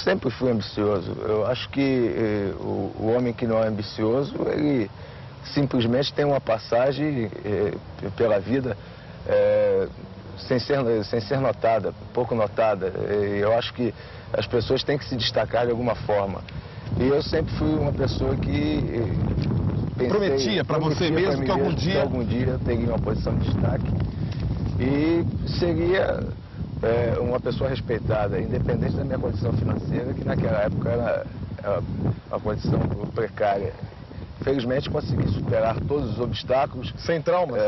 sempre fui ambicioso. Eu acho que o homem que não é ambicioso, ele simplesmente tem uma passagem pela vida sem ser notada, pouco notada. Eu acho que as pessoas têm que se destacar de alguma forma. E eu sempre fui uma pessoa que prometia para você mesmo que algum dia eu teria uma posição de destaque e seria uma pessoa respeitada, independente da minha condição financeira, que naquela época era uma condição precária. Felizmente consegui superar todos os obstáculos. Sem traumas?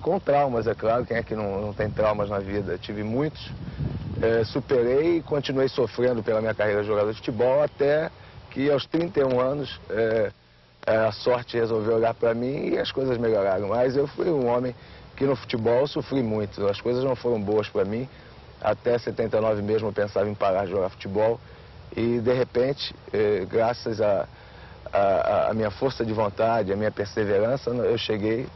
Com traumas, é claro. Quem é que não tem traumas na vida? Tive muitos. Superei e continuei sofrendo pela minha carreira de jogador de futebol até que aos 31 anos a sorte resolveu olhar para mim e as coisas melhoraram. Mas eu fui um homem que no futebol sofri muito. As coisas não foram boas para mim. Até 79 mesmo eu pensava em parar de jogar futebol. E de repente, graças a minha força de vontade, a minha perseverança, eu cheguei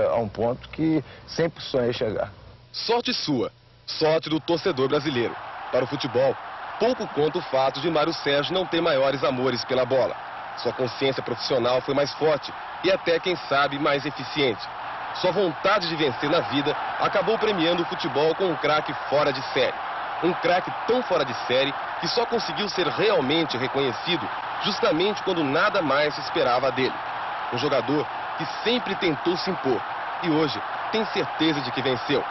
a um ponto que sempre sonhei chegar. Sorte sua, sorte do torcedor brasileiro. Para o futebol, pouco conta o fato de Mário Sérgio não ter maiores amores pela bola. Sua consciência profissional foi mais forte e até, quem sabe, mais eficiente. Sua vontade de vencer na vida acabou premiando o futebol com um craque fora de série. Um craque tão fora de série que só conseguiu ser realmente reconhecido justamente quando nada mais se esperava dele. Um jogador que sempre tentou se impor e hoje tem certeza de que venceu.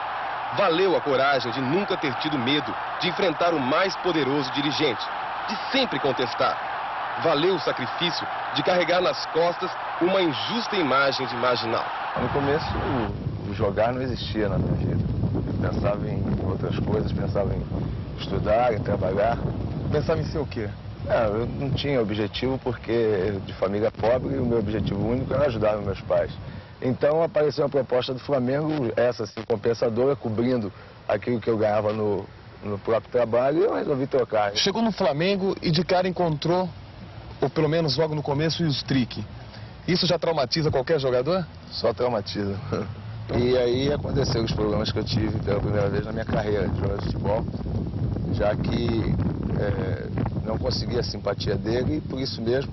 Valeu a coragem de nunca ter tido medo de enfrentar o mais poderoso dirigente, de sempre contestar. Valeu o sacrifício de carregar nas costas uma injusta imagem de marginal. No começo, o jogar não existia na minha vida. Eu pensava em outras coisas, pensava em estudar, em trabalhar. Pensava em ser o quê? Eu não tinha objetivo porque de família pobre e o meu objetivo único era ajudar meus pais. Então apareceu uma proposta do Flamengo, essa assim, compensadora, cobrindo aquilo que eu ganhava no próprio trabalho, e eu resolvi trocar. Chegou no Flamengo e de cara encontrou, ou pelo menos logo no começo, o Strick. Isso já traumatiza qualquer jogador? Só traumatiza. E aí aconteceram os problemas que eu tive pela primeira vez na minha carreira de jogador de futebol, já que não conseguia a simpatia dele e por isso mesmo,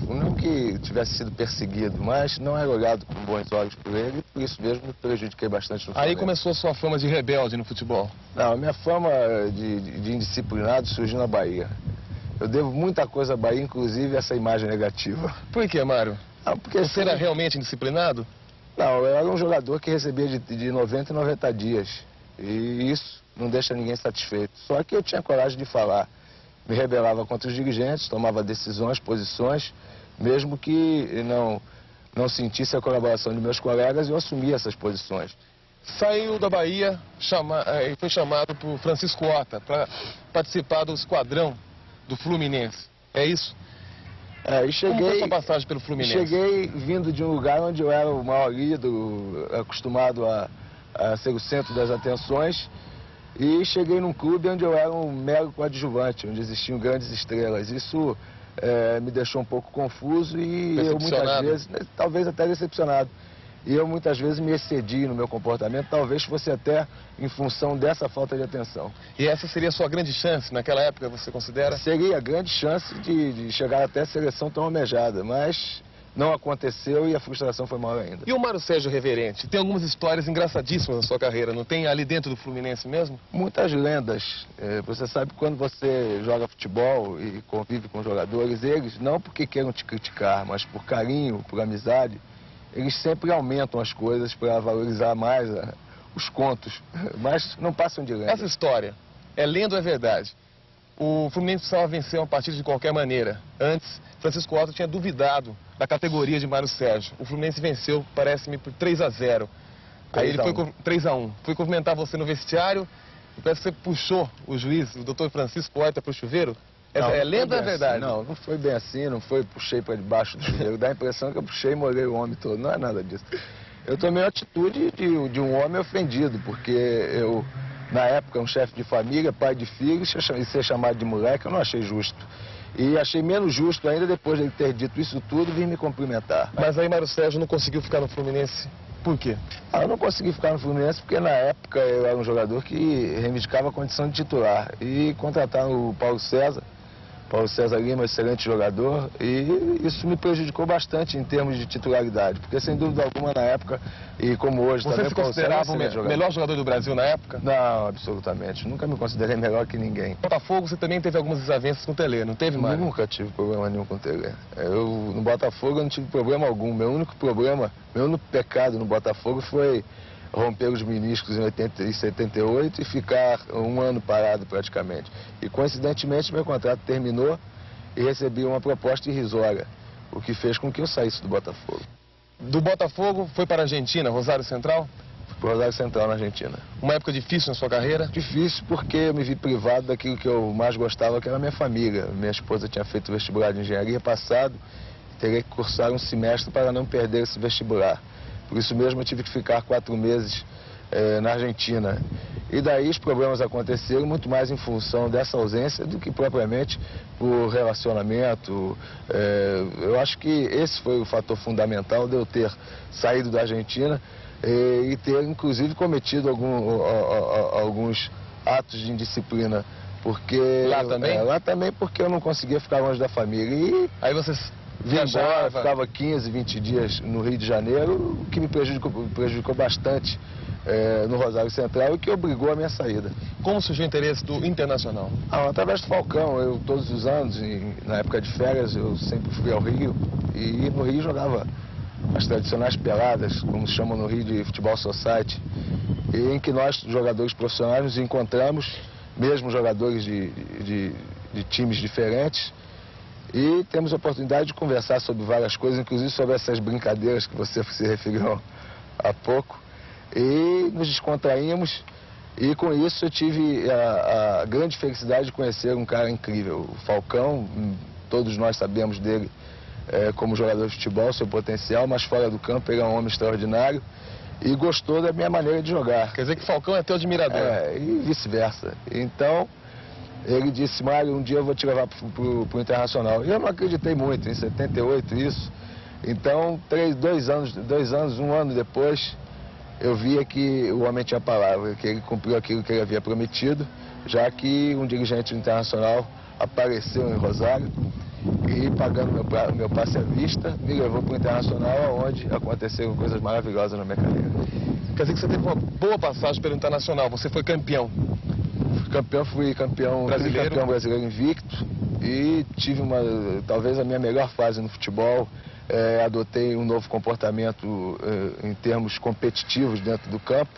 não que tivesse sido perseguido, mas não era olhado com bons olhos por ele e por isso mesmo me prejudiquei bastante no Flamengo. Aí começou a sua fama de rebelde no futebol? Não, a minha fama de indisciplinado surgiu na Bahia. Eu devo muita coisa à Bahia, inclusive essa imagem negativa. Por que, Mário? Porque você era realmente indisciplinado? Não, eu era um jogador que recebia de 90 em 90 dias. E isso não deixa ninguém satisfeito. Só que eu tinha coragem de falar. Me rebelava contra os dirigentes, tomava decisões, posições, mesmo que não sentisse a colaboração de meus colegas, eu assumia essas posições. Saiu da Bahia e foi chamado por Francisco Horta para participar do esquadrão do Fluminense. É isso? Como foi a sua passagem pelo Fluminense? Cheguei vindo de um lugar onde eu era o maior ídolo, acostumado a ser o centro das atenções, e cheguei num clube onde eu era um mero coadjuvante, onde existiam grandes estrelas. Isso me deixou um pouco confuso e eu muitas vezes, talvez até decepcionado. E eu muitas vezes me excedi no meu comportamento, talvez fosse até em função dessa falta de atenção. E essa seria a sua grande chance naquela época, você considera? Seria a grande chance de chegar até a seleção tão almejada, mas não aconteceu e a frustração foi maior ainda. E o Mário Sérgio Reverente? Tem algumas histórias engraçadíssimas na sua carreira, não tem ali dentro do Fluminense mesmo? Muitas lendas. Você sabe que quando você joga futebol e convive com jogadores, eles, não porque queiram te criticar, mas por carinho, por amizade, eles sempre aumentam as coisas para valorizar mais os contos, mas não passam de lenda. Essa história é lenda ou é verdade? O Fluminense precisava vencer uma partida de qualquer maneira. Antes, Francisco Horta tinha duvidado da categoria de Mário Sérgio. O Fluminense venceu, parece-me, por 3-0. Aí ele foi 3-1. Foi cumprimentar você no vestiário e parece que você puxou o juiz, o doutor Francisco Horta, para o chuveiro. É lenda ou é verdade? Assim. Não foi bem assim, não foi puxei para debaixo do chuveiro. Dá a impressão que eu puxei e molhei o homem todo. Não é nada disso. Eu tomei a atitude de um homem ofendido, porque eu, na época, um chefe de família, pai de filhos, e ser chamado de moleque, eu não achei justo. E achei menos justo ainda, depois de ele ter dito isso tudo, vir me cumprimentar. Mas aí Mário Sérgio não conseguiu ficar no Fluminense Por quê? Eu não consegui ficar no Fluminense porque na época eu era um jogador que reivindicava a condição de titular. E contrataram o Paulo César Lima, excelente jogador, e isso me prejudicou bastante em termos de titularidade, porque sem dúvida alguma na época, e como hoje Você também... se considerava o melhor jogador do Brasil na época? Não, absolutamente. Nunca me considerei melhor que ninguém. No Botafogo você também teve algumas desavenças com o Telê, não teve, Mário? Nunca tive problema nenhum com o Telê. No Botafogo eu não tive problema algum. Meu único pecado no Botafogo foi romper os meniscos em 78 e ficar um ano parado praticamente. E coincidentemente meu contrato terminou e recebi uma proposta irrisória, o que fez com que eu saísse do Botafogo. Do Botafogo foi para a Argentina, Rosário Central? Fui para Rosário Central, na Argentina. Uma época difícil na sua carreira? Difícil porque eu me vi privado daquilo que eu mais gostava, que era a minha família. Minha esposa tinha feito vestibular de engenharia passado, teria que cursar um semestre para não perder esse vestibular. Por isso mesmo eu tive que ficar 4 meses na Argentina. E daí os problemas aconteceram muito mais em função dessa ausência do que propriamente por relacionamento. Eu acho que esse foi o fator fundamental de eu ter saído da Argentina e ter inclusive cometido alguns atos de indisciplina. Porque lá também? Lá também porque eu não conseguia ficar longe da família. E aí vocês vim embora, ficava 15, 20 dias no Rio de Janeiro, o que me prejudicou bastante no Rosário Central e que obrigou a minha saída. Como surgiu o interesse do Internacional? Através do Falcão. Eu todos os anos, na época de férias, eu sempre fui ao Rio e no Rio jogava as tradicionais peladas, como se chama no Rio de Futebol Society, em que nós, jogadores profissionais, nos encontramos, mesmo jogadores de times diferentes, e temos a oportunidade de conversar sobre várias coisas, inclusive sobre essas brincadeiras que você se referiu há pouco. E nos descontraímos, e com isso eu tive a grande felicidade de conhecer um cara incrível. O Falcão, todos nós sabemos dele como jogador de futebol, seu potencial, mas fora do campo ele é um homem extraordinário e gostou da minha maneira de jogar. Quer dizer que Falcão é teu admirador? E vice-versa. Então ele disse: Mário, um dia eu vou te levar pro Internacional. E eu não acreditei muito, em 78 isso. Então, um ano depois, eu via que o homem tinha palavra, que ele cumpriu aquilo que ele havia prometido, já que um dirigente internacional apareceu em Rosário e, pagando meu passe à vista, me levou para o Internacional, onde aconteceram coisas maravilhosas na minha carreira. Quer dizer que você teve uma boa passagem pelo Internacional, você foi campeão? Fui campeão brasileiro invicto e tive talvez a minha melhor fase no futebol. Adotei um novo comportamento em termos competitivos dentro do campo.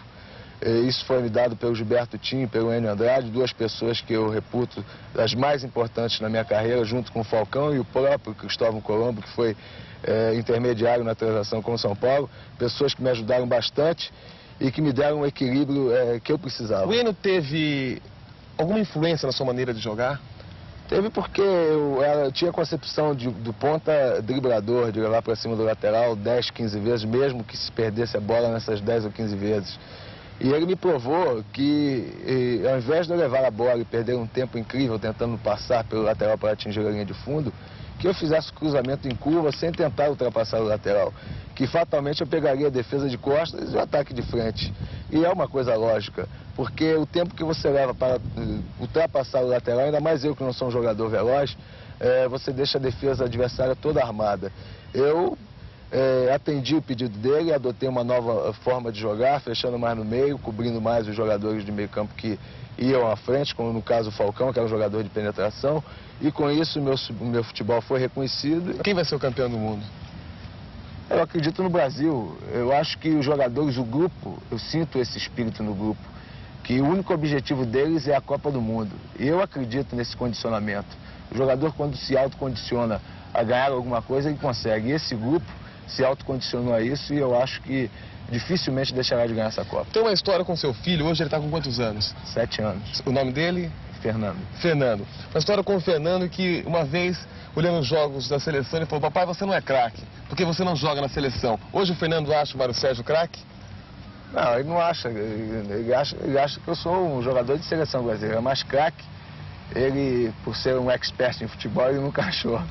Isso foi me dado pelo Gilberto Tim e pelo Enio Andrade, duas pessoas que eu reputo as mais importantes na minha carreira, junto com o Falcão e o próprio Cristóvão Colombo, que foi intermediário na transação com o São Paulo. Pessoas que me ajudaram bastante e que me deram um equilíbrio que eu precisava. O Enio teve alguma influência na sua maneira de jogar? Teve, porque eu tinha a concepção do ponta driblador, de levar para cima do lateral 10, 15 vezes, mesmo que se perdesse a bola nessas 10 ou 15 vezes. E ele me provou que, ao invés de eu levar a bola e perder um tempo incrível tentando passar pelo lateral para atingir a linha de fundo, que eu fizesse o cruzamento em curva sem tentar ultrapassar o lateral. Que fatalmente eu pegaria a defesa de costas e o ataque de frente. E é uma coisa lógica, porque o tempo que você leva para ultrapassar o lateral, ainda mais eu que não sou um jogador veloz, você deixa a defesa adversária toda armada. Eu atendi o pedido dele, adotei uma nova forma de jogar, fechando mais no meio, cobrindo mais os jogadores de meio campo que iam à frente, como no caso o Falcão, que era um jogador de penetração, e com isso o meu futebol foi reconhecido. Quem vai ser o campeão do mundo? Eu acredito no Brasil. Eu acho que os jogadores, o grupo, eu sinto esse espírito no grupo, que o único objetivo deles é a Copa do Mundo. E eu acredito nesse condicionamento. O jogador, quando se autocondiciona a ganhar alguma coisa, ele consegue. E esse grupo se autocondicionou a isso e eu acho que dificilmente deixará de ganhar essa Copa. Tem uma história com seu filho, hoje ele está com quantos anos? 7 anos. O nome dele? Fernando. Fernando. Uma história com o Fernando que, uma vez, olhando os jogos da seleção, ele falou: papai, você não é craque, porque você não joga na seleção. Hoje o Fernando acha o Mário Sérgio craque? Não, ele não acha. Ele acha que eu sou um jogador de seleção brasileira, mas craque, ele, por ser um expert em futebol, ele nunca achou.